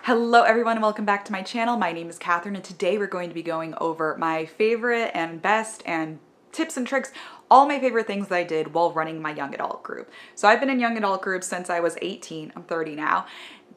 Hello everyone and welcome back to my channel. My name is Catherine and today we're going to be going over my favorite and best and tips and tricks, all my favorite things that I did while running my young adult group. So I've been in young adult groups since I was 18, I'm 30 now.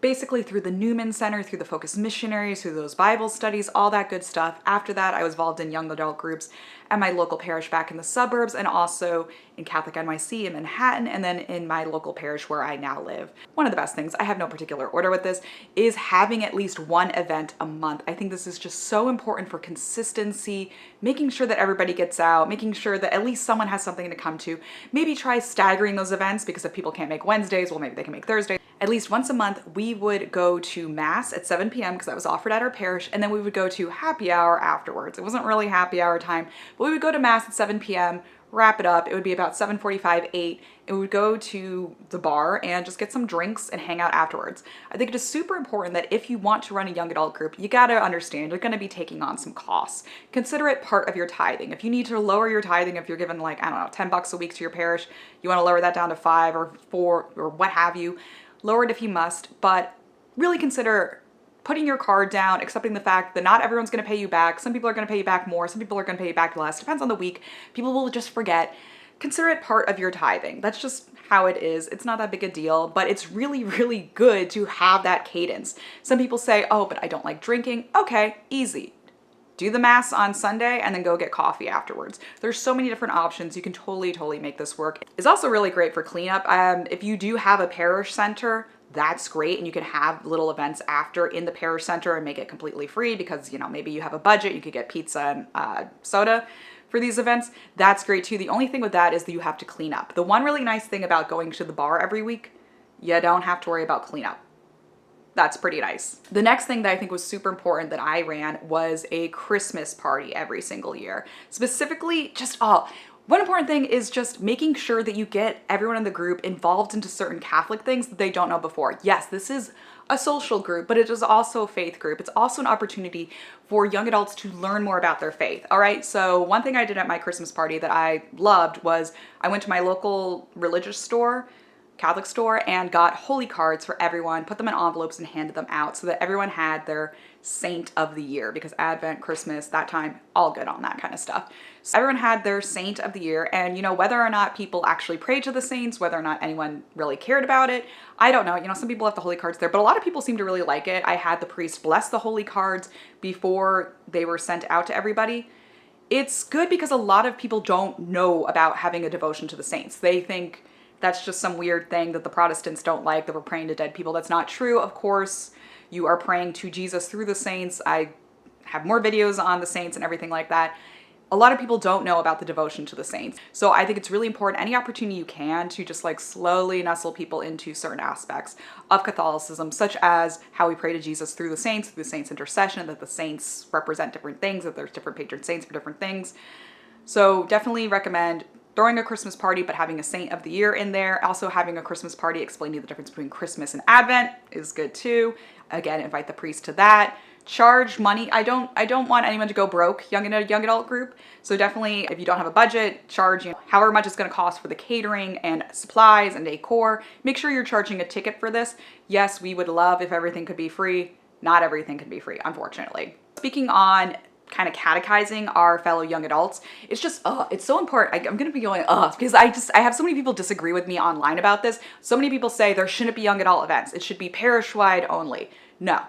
Basically through the Newman Center, through the Focus Missionaries, through those Bible studies, all that good stuff. After that, I was involved in young adult groups at my local parish back in the suburbs and also in Catholic NYC in Manhattan and then in my local parish where I now live. One of the best things, I have no particular order with this, is having at least one event a month. I think this is just so important for consistency, making sure that everybody gets out, making sure that at least someone has something to come to. Maybe try staggering those events because if people can't make Wednesdays, well maybe they can make Thursdays. At least once a month, we would go to Mass at 7 p.m. because that was offered at our parish, and then we would go to happy hour afterwards. It wasn't really happy hour time, but we would go to Mass at 7 p.m., wrap it up. It would be about 7:45, 8, and we would go to the bar and just get some drinks and hang out afterwards. I think it is super important that if you want to run a young adult group, you gotta understand you're gonna be taking on some costs. Consider it part of your tithing. If you need to lower your tithing, if you're given like, I don't know, 10 bucks a week to your parish, you wanna lower that down to 5 or 4 or what have you, lower it if you must, but really consider putting your card down, accepting the fact that not everyone's gonna pay you back. Some people are gonna pay you back more, some people are gonna pay you back less, depends on the week. People will just forget. Consider it part of your tithing. That's just how it is. It's not that big a deal, but it's really, really good to have that cadence. Some people say, oh, but I don't like drinking. Okay, easy. Do the Mass on Sunday and then go get coffee afterwards. There's so many different options. You can totally make this work. It's also really great for cleanup. If you do have a parish center, that's great. And you can have little events after in the parish center and make it completely free because, you know, maybe you have a budget, you could get pizza and soda for these events. That's great too. The only thing with that is that you have to clean up. The one really nice thing about going to the bar every week, you don't have to worry about cleanup. That's pretty nice. The next thing that I think was super important that I ran was a Christmas party every single year. Specifically, one important thing is just making sure that you get everyone in the group involved into certain Catholic things that they don't know before. Yes, this is a social group, but it is also a faith group. It's also an opportunity for young adults to learn more about their faith. All right, so one thing I did at my Christmas party that I loved was I went to my local religious store, Catholic store, and got holy cards for everyone, put them in envelopes and handed them out so that everyone had their saint of the year, because Advent, Christmas, that time, all good on that kind of stuff. So everyone had their saint of the year, and you know, whether or not people actually prayed to the saints, whether or not anyone really cared about it, I don't know. You know, some people left the holy cards there, but a lot of people seem to really like it. I had the priest bless the holy cards before they were sent out to everybody. It's good because a lot of people don't know about having a devotion to the saints. They think that's just some weird thing that the Protestants don't like, that we're praying to dead people. That's not true. Of course, you are praying to Jesus through the saints. I have more videos on the saints and everything like that. A lot of people don't know about the devotion to the saints. So I think it's really important, any opportunity you can, to just like slowly nestle people into certain aspects of Catholicism, such as how we pray to Jesus through the saints' intercession, that the saints represent different things, that there's different patron saints for different things. So definitely recommend throwing a Christmas party, but having a saint of the year in there. Also having a Christmas party explaining the difference between Christmas and Advent is good too. Again, invite the priest to that. Charge money. I don't want anyone to go broke in a young adult group. So definitely, if you don't have a budget, charge, you know, however much it's going to cost for the catering and supplies and decor. Make sure you're charging a ticket for this. Yes, we would love if everything could be free. Not everything can be free, unfortunately. Speaking on kind of catechizing our fellow young adults, it's just, it's so important. I'm gonna be going, because I have so many people disagree with me online about this. So many people say there shouldn't be young adult events. It should be parish-wide only. No,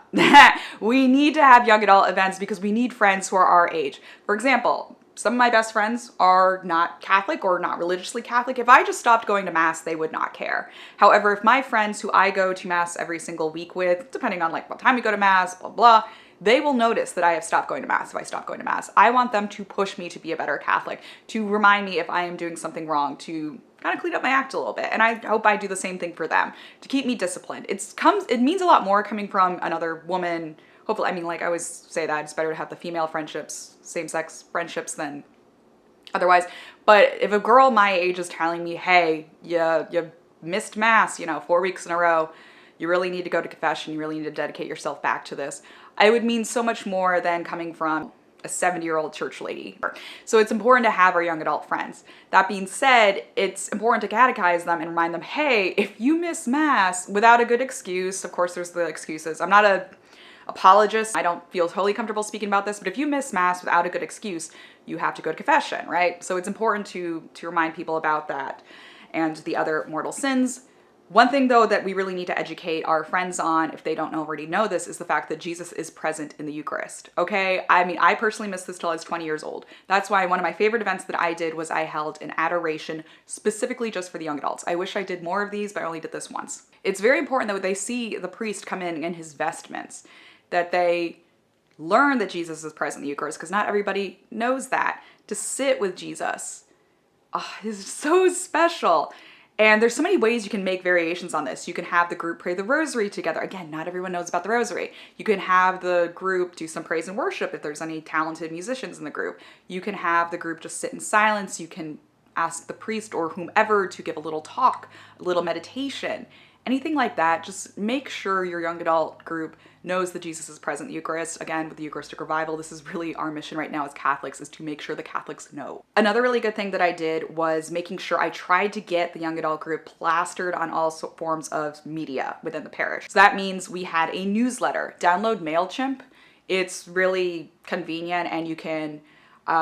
we need to have young adult events because we need friends who are our age. For example, some of my best friends are not Catholic or not religiously Catholic. If I just stopped going to Mass, they would not care. However, if my friends who I go to Mass every single week with, depending on like what time we go to Mass, blah, blah, they will notice that I have stopped going to Mass if I stop going to Mass. I want them to push me to be a better Catholic, to remind me if I am doing something wrong, to kind of clean up my act a little bit. And I hope I do the same thing for them, to keep me disciplined. It means a lot more coming from another woman. Hopefully, I mean, like I always say that it's better to have the female friendships, same-sex friendships than otherwise. But if a girl my age is telling me, hey, you missed Mass, 4 weeks in a row, you really need to go to confession, you really need to dedicate yourself back to this, it would mean so much more than coming from a 70-year-old church lady. So it's important to have our young adult friends. That being said, it's important to catechize them and remind them, hey, if you miss mass without a good excuse, of course there's the excuses. I'm not a apologist. I don't feel totally comfortable speaking about this, but if you miss mass without a good excuse, you have to go to confession, right? So it's important to remind people about that and the other mortal sins. One thing though that we really need to educate our friends on, if they don't already know this, is the fact that Jesus is present in the Eucharist, okay? I mean, I personally missed this till I was 20 years old. That's why one of my favorite events that I did was I held an adoration specifically just for the young adults. I wish I did more of these, but I only did this once. It's very important that when they see the priest come in his vestments, that they learn that Jesus is present in the Eucharist, because not everybody knows that. To sit with Jesus is so special. And there's so many ways you can make variations on this. You can have the group pray the rosary together. Again, not everyone knows about the rosary. You can have the group do some praise and worship if there's any talented musicians in the group. You can have the group just sit in silence. You can ask the priest or whomever to give a little talk, a little meditation, anything like that. Just make sure your young adult group knows that Jesus is present in the Eucharist. Again, with the Eucharistic Revival, this is really our mission right now as Catholics, is to make sure the Catholics know. Another really good thing that I did was making sure I tried to get the young adult group plastered on all forms of media within the parish. So that means we had a newsletter. Download MailChimp. It's really convenient and you can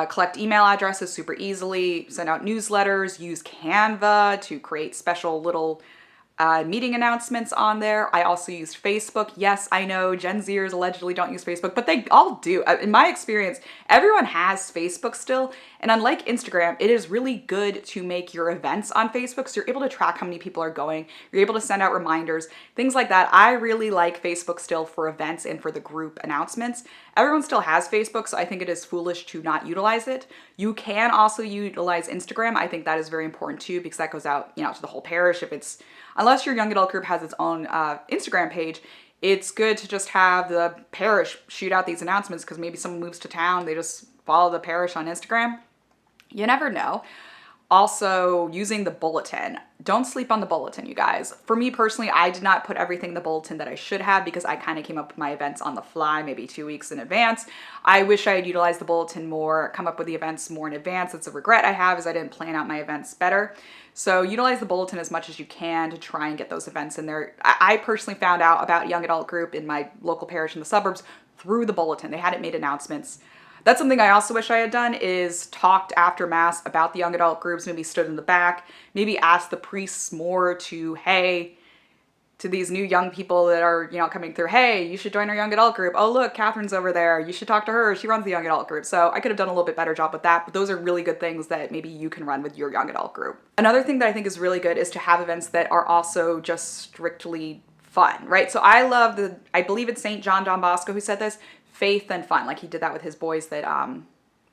collect email addresses super easily, send out newsletters, use Canva to create special little meeting announcements on there. I also used Facebook. Yes, I know Gen Zers allegedly don't use Facebook, but they all do. In my experience, everyone has Facebook still. And unlike Instagram, it is really good to make your events on Facebook. So you're able to track how many people are going. You're able to send out reminders, things like that. I really like Facebook still for events and for the group announcements. Everyone still has Facebook, so I think it is foolish to not utilize it. You can also utilize Instagram. I think that is very important too, because that goes out, to the whole parish. Unless your young adult group has its own Instagram page, it's good to just have the parish shoot out these announcements, because maybe someone moves to town, they just follow the parish on Instagram. You never know. Also, using the bulletin. Don't sleep on the bulletin, you guys. For me personally, I did not put everything in the bulletin that I should have, because I kind of came up with my events on the fly, maybe 2 weeks in advance. I wish I had utilized the bulletin more, come up with the events more in advance. It's a regret I have, is I didn't plan out my events better. So utilize the bulletin as much as you can to try and get those events in there. I personally found out about young adult group in my local parish in the suburbs through the bulletin. They hadn't made announcements. That's something I also wish I had done, is talked after mass about the young adult groups, maybe stood in the back, maybe asked the priests more to these new young people that are, coming through, hey, you should join our young adult group. Oh, look, Catherine's over there. You should talk to her. She runs the young adult group. So I could have done a little bit better job with that, but those are really good things that maybe you can run with your young adult group. Another thing that I think is really good is to have events that are also just strictly fun, right? So I believe it's St. John Bosco who said this, faith and fun. Like he did that with his boys that,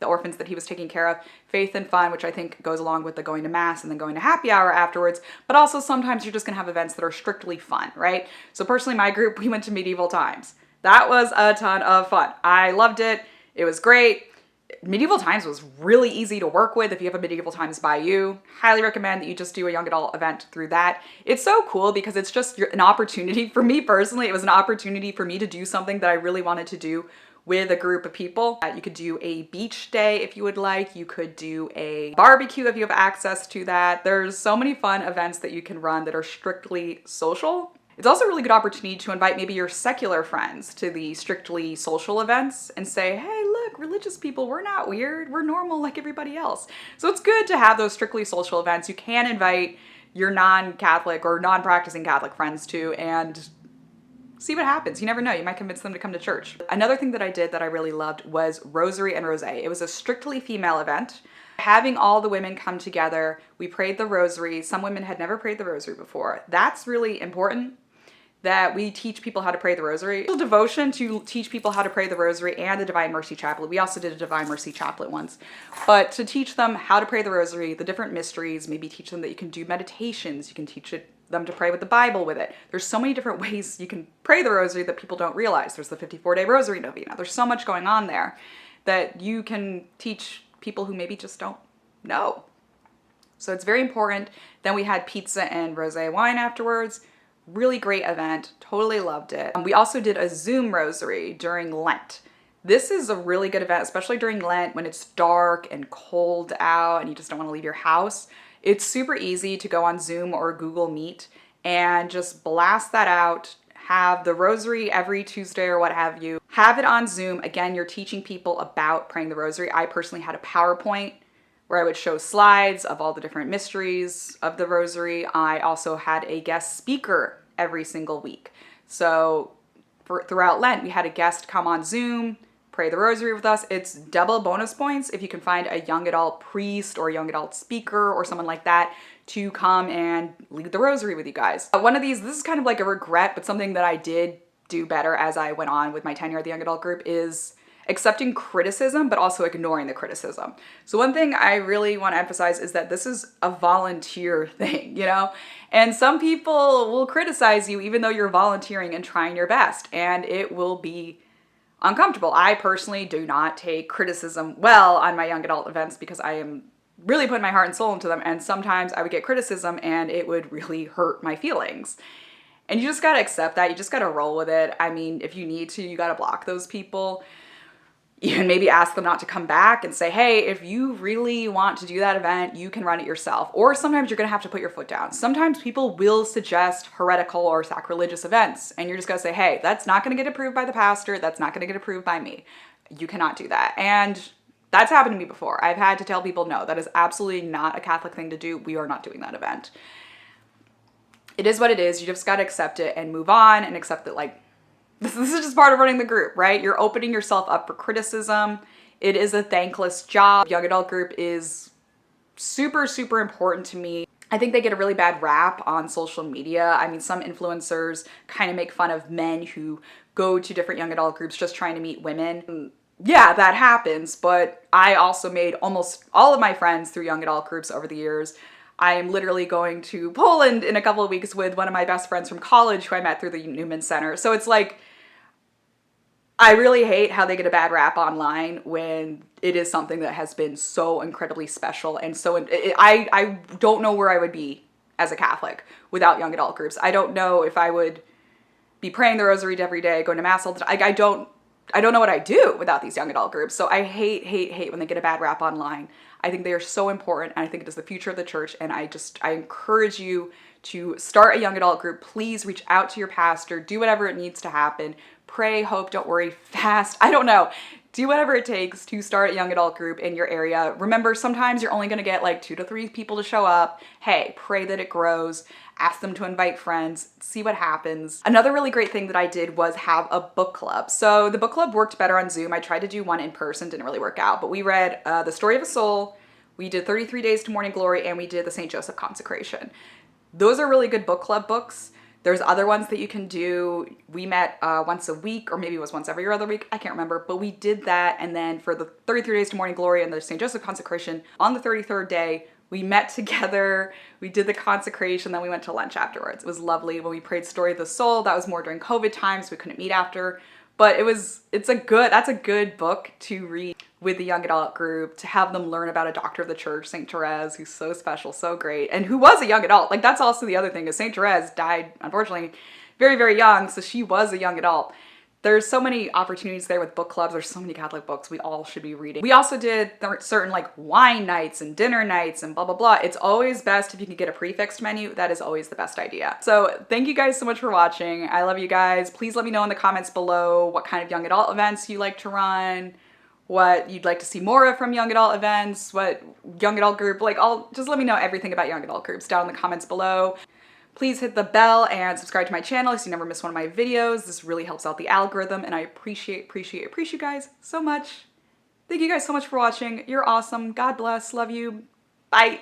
the orphans that he was taking care of, faith and fun, which I think goes along with the going to mass and then going to happy hour afterwards. But also sometimes you're just gonna have events that are strictly fun, right? So personally, my group, we went to medieval times. That was a ton of fun. I loved it. It was great. Medieval times was really easy to work with. If you have a medieval times by you, highly recommend that you just do a young adult event through that. It's so cool because it's just an opportunity for me personally. It was an opportunity for me to do something that I really wanted to do with a group of people. You could do a beach day if you would like. You could do a barbecue if you have access to that. There's so many fun events that you can run that are strictly social. It's also a really good opportunity to invite maybe your secular friends to the strictly social events and say, hey, look, religious people, we're not weird. We're normal like everybody else. So it's good to have those strictly social events. You can invite your non-Catholic or non-practicing Catholic friends too, and see what happens. You never know. You might convince them to come to church. Another thing that I did that I really loved was Rosary and Rosé. It was a strictly female event. Having all the women come together, we prayed the Rosary. Some women had never prayed the Rosary before. That's really important, that we teach people how to pray the Rosary. It's a devotion to teach people how to pray the Rosary and the Divine Mercy Chaplet. We also did a Divine Mercy Chaplet once. But to teach them how to pray the Rosary, the different mysteries, maybe teach them that you can do meditations, you can teach them to pray with the Bible with it. There's so many different ways you can pray the Rosary that people don't realize. There's the 54-day Rosary Novena. There's so much going on there that you can teach people who maybe just don't know. So it's very important. Then we had pizza and rosé wine afterwards. Really great event. Totally loved it. We also did a Zoom rosary during Lent. This is a really good event, especially during Lent when it's dark and cold out and you just don't want to leave your house. It's super easy to go on Zoom or Google Meet and just blast that out. Have the rosary every Tuesday or what have you. Have it on Zoom. Again, you're teaching people about praying the rosary. I personally had a PowerPoint where I would show slides of all the different mysteries of the rosary. I also had a guest speaker every single week. So throughout Lent, we had a guest come on Zoom, pray the rosary with us. It's double bonus points if you can find a young adult priest or young adult speaker or someone like that to come and lead the rosary with you guys. One of these, this is kind of like a regret, but something that I did do better as I went on with my tenure at the young adult group is accepting criticism, but also ignoring the criticism. So one thing I really want to emphasize is that this is a volunteer thing, you know? And some people will criticize you even though you're volunteering and trying your best, and it will be uncomfortable. I personally do not take criticism well on my young adult events because I am really putting my heart and soul into them, and sometimes I would get criticism and it would really hurt my feelings. And you just gotta accept that. You just gotta roll with it. I mean, if you need to, you gotta block those people. You can maybe ask them not to come back and say, hey, if you really want to do that event, you can run it yourself. Or sometimes you're gonna have to put your foot down. Sometimes people will suggest heretical or sacrilegious events, and you're just gonna say, hey, that's not gonna get approved by the pastor, that's not gonna get approved by me. You cannot do that. And that's happened to me before. I've had to tell people, no, that is absolutely not a Catholic thing to do. We are not doing that event. It is what it is. You just gotta accept it and move on and accept that, like, this is just part of running the group, right? You're opening yourself up for criticism. It is a thankless job. Young adult group is super, super important to me. I think they get a really bad rap on social media. I mean, some influencers kind of make fun of men who go to different young adult groups just trying to meet women. Yeah, that happens, but I also made almost all of my friends through young adult groups over the years. I am literally going to Poland in a couple of weeks with one of my best friends from college who I met through the Newman Center. So it's like, I really hate how they get a bad rap online when it is something that has been so incredibly special. And so I don't know where I would be as a Catholic without young adult groups. I don't know if I would be praying the rosary every day, going to mass all the time. I don't know what I do without these young adult groups. So I hate when they get a bad rap online. I think they are so important, and I think it is the future of the church, and I encourage you to start a young adult group. Please reach out to your pastor, do whatever it needs to happen. Pray, hope, don't worry, fast. I don't know. Do whatever it takes to start a young adult group in your area. Remember, sometimes you're only gonna get like 2 to 3 people to show up. Hey, pray that it grows. Ask them to invite friends, see what happens. Another really great thing that I did was have a book club. So the book club worked better on Zoom. I tried to do one in person, didn't really work out, but we read The Story of a Soul, we did 33 Days to Morning Glory, and we did the St. Joseph Consecration. Those are really good book club books. There's other ones that you can do. We met once a week, or maybe it was once every other week, I can't remember, but we did that. And then for the 33 Days to Morning Glory and the St. Joseph Consecration, on the 33rd day, we met together, we did the consecration, then we went to lunch afterwards. It was lovely. When we prayed Story of the Soul, that was more during COVID times, so we couldn't meet after. But that's a good book to read with the young adult group, to have them learn about a doctor of the church, St. Therese, who's so special, so great, and who was a young adult. Like, that's also the other thing, is St. Therese died, unfortunately, very, very young, so she was a young adult. There's so many opportunities there with book clubs. There's so many Catholic books we all should be reading. We also did certain like wine nights and dinner nights and blah, blah, blah. It's always best if you can get a prefixed menu. That is always the best idea. So thank you guys so much for watching. I love you guys. Please let me know in the comments below what kind of young adult events you like to run, what you'd like to see more of from young adult events, what young adult group, just let me know everything about young adult groups down in the comments below. Please hit the bell and subscribe to my channel so you never miss one of my videos. This really helps out the algorithm, and I appreciate you guys so much. Thank you guys so much for watching. You're awesome. God bless. Love you. Bye.